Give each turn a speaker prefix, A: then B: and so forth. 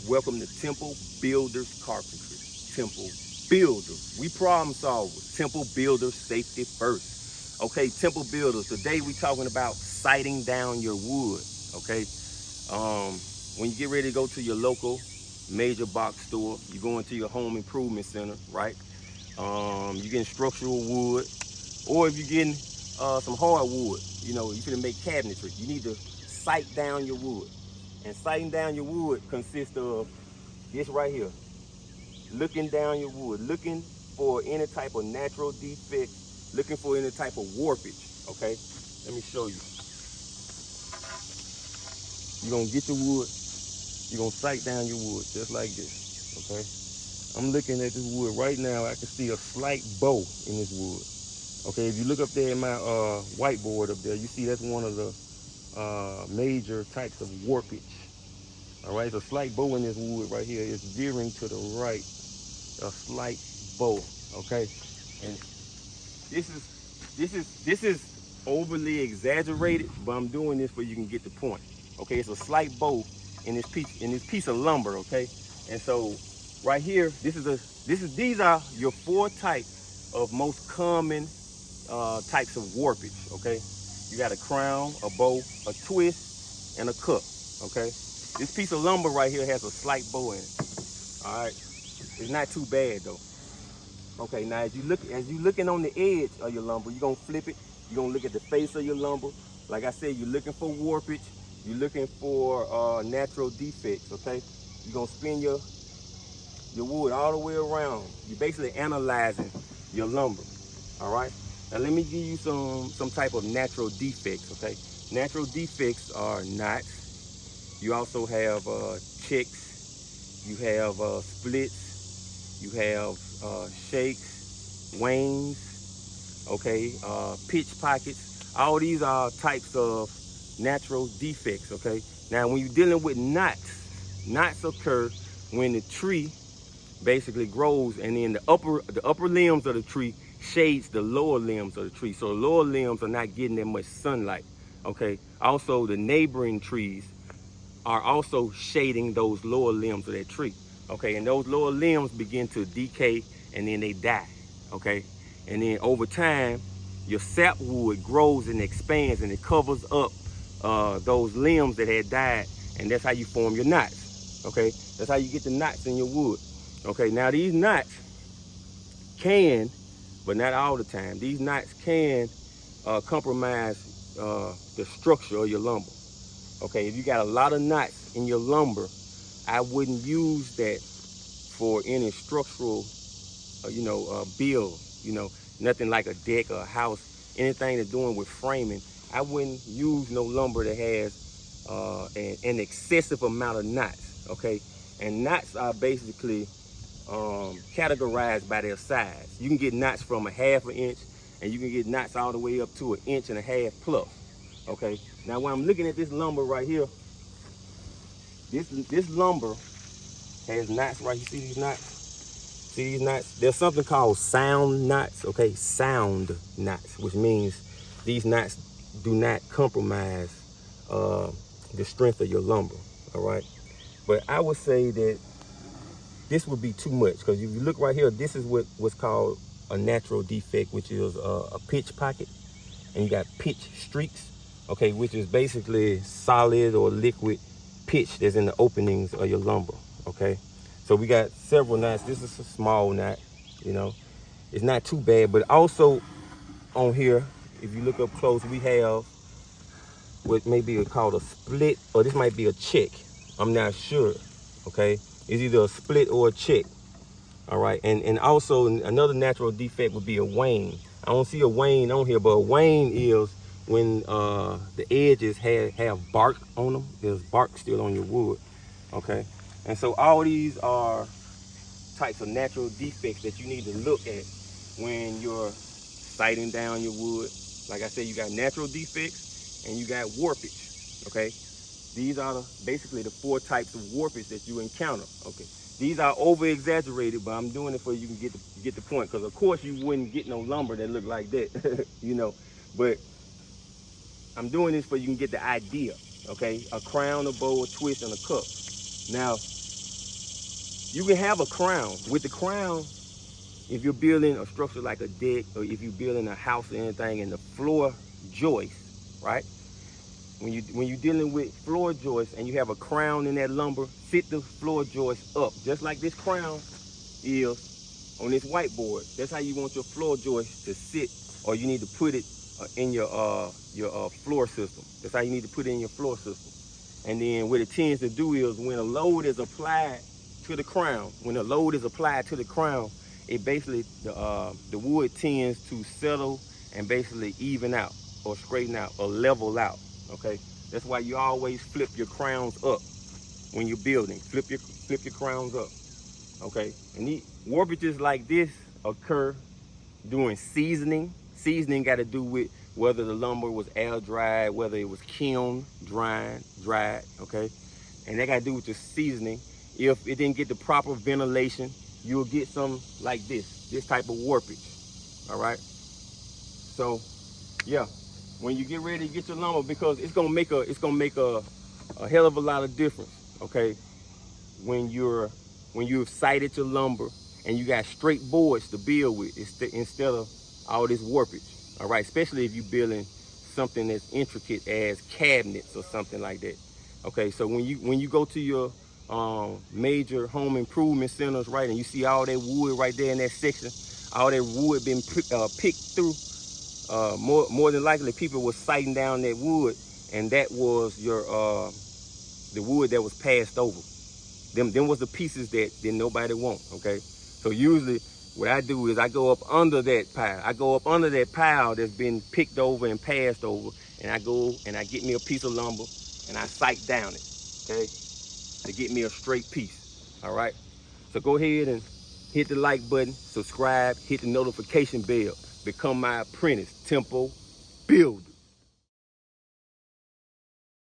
A: Welcome to Temple Builders Carpentry. Temple Builders. We problem solvers. Temple Builders, safety first. Okay, Temple Builders. Today we talking about sighting down your wood. Okay, when you get ready to go to your local major box store, you go into your home improvement center, right? You're getting structural wood, or if you're getting some hardwood, you're gonna make cabinetry. You need to sight down your wood. And sighting down your wood consists of this right here. Looking down your wood, looking for any type of natural defect, looking for any type of warpage, okay? Let me show you. You're gonna get your wood, you're gonna sight down your wood just like this, okay? I'm looking at this wood right now. I can see a slight bow in this wood. Okay, if you look up there in my whiteboard up there, you see that's one of the major types of warpage. All right, a slight bow in this wood right here is veering to the right, a slight bow. Okay, and this is overly exaggerated, but I'm doing this so you can get the point. Okay, it's a slight bow in this piece of lumber. Okay, and so right here, these are your 4 types of most common types of warpage. Okay, you got a crown, a bow, a twist, and a cup. Okay, this piece of lumber right here has a slight bow in it. All right, it's not too bad though. Okay, now as you looking on the edge of your lumber, you're gonna flip it. You're gonna look at the face of your lumber. Like I said, you're looking for warpage. You're looking for natural defects. Okay, you're gonna spin your wood all the way around. You're basically analyzing your lumber. All right. Now let me give you some type of natural defects. Okay. Natural defects are knots. You also have checks. You have splits. You have shakes, wangs. Okay. Pitch pockets. All these are types of natural defects. Okay. Now when you're dealing with knots occur when the tree basically grows, and then the upper limbs of the tree shades the lower limbs of the tree, so the lower limbs are not getting that much sunlight. Okay, also the neighboring trees are also shading those lower limbs of that tree. Okay, and those lower limbs begin to decay and then they die. Okay, and then over time your sapwood grows and expands and it covers up those limbs that had died, and that's how you form your knots. Okay, that's how you get the knots in your wood. Okay, now these knots can, but not all the time, these knots can compromise the structure of your lumber. Okay, if you got a lot of knots in your lumber, I wouldn't use that for any structural, build, nothing like a deck or a house, anything that's doing with framing. I wouldn't use no lumber that has an excessive amount of knots. Okay, and knots are basically categorized by their size. You can get knots from 1/2 inch, and you can get knots all the way up to 1.5 inches plus. Okay, now when I'm looking at this lumber right here, this lumber has knots right. You see these knots? See these knots? There's something called sound knots. Okay, sound knots, which means these knots do not compromise the strength of your lumber. All right, but I would say that this would be too much, because if you look right here, this is what's called a natural defect, which is a pitch pocket, and you got pitch streaks. Okay, which is basically solid or liquid pitch that's in the openings of your lumber. Okay, so we got several knots. This is a small knot, it's not too bad. But also on here, if you look up close, we have what may be called a split, or this might be a check. I'm not sure. Okay, it's either a split or a check. All right, and also another natural defect would be a wane. I don't see a wane on here, but a wane is when the edges have bark on them. There's bark still on your wood. Okay, and so all these are types of natural defects that you need to look at when you're sighting down your wood. Like I said, you got natural defects and you got warpage. Okay, these are basically the 4 types of warpage that you encounter. Okay, these are over exaggerated, but I'm doing it for you can get the point, because of course you wouldn't get no lumber that look like that. But I'm doing this for you can get the idea. Okay, a crown, a bow, a twist, and a cup. Now You can have a crown. With the crown, if you're building a structure like a deck, or if you're building a house or anything, and the floor joist, right? When you're dealing with floor joist and you have a crown in that lumber, sit the floor joist up, just like this crown is on this whiteboard. That's how you want your floor joist to sit, or you need to put it in your floor system. That's how you need to put it in your floor system. And then what it tends to do is when a load is applied to the crown, it basically, the wood tends to settle and basically even out or straighten out or level out, okay? That's why you always flip your crowns up when you're building. Flip your crowns up, okay? And these warpages like this occur during seasoning. Seasoning got to do with whether the lumber was air dried, whether it was kiln dried, okay? And that got to do with the seasoning. If it didn't get the proper ventilation, you'll get some like this type of warpage, all right? So, yeah, when you get ready to get your lumber, because it's gonna make a hell of a lot of difference, okay? When you've sighted your lumber and you got straight boards to build with instead of all this warpage, all right? Especially if you're building something as intricate as cabinets or something like that, okay? So when you go to your major home improvement centers, right, and you see all that wood right there in that section, all that wood been picked through, more than likely people were sighting down that wood, and that was your the wood that was passed over. Them was the pieces that nobody want, okay? So usually what I do is I go up under that pile. I go up under that pile that's been picked over and passed over, and I go and I get me a piece of lumber and I sight down it, okay, to get me a straight piece, all right? So go ahead and hit the like button, subscribe, hit the notification bell, become my apprentice, Tempo Builder.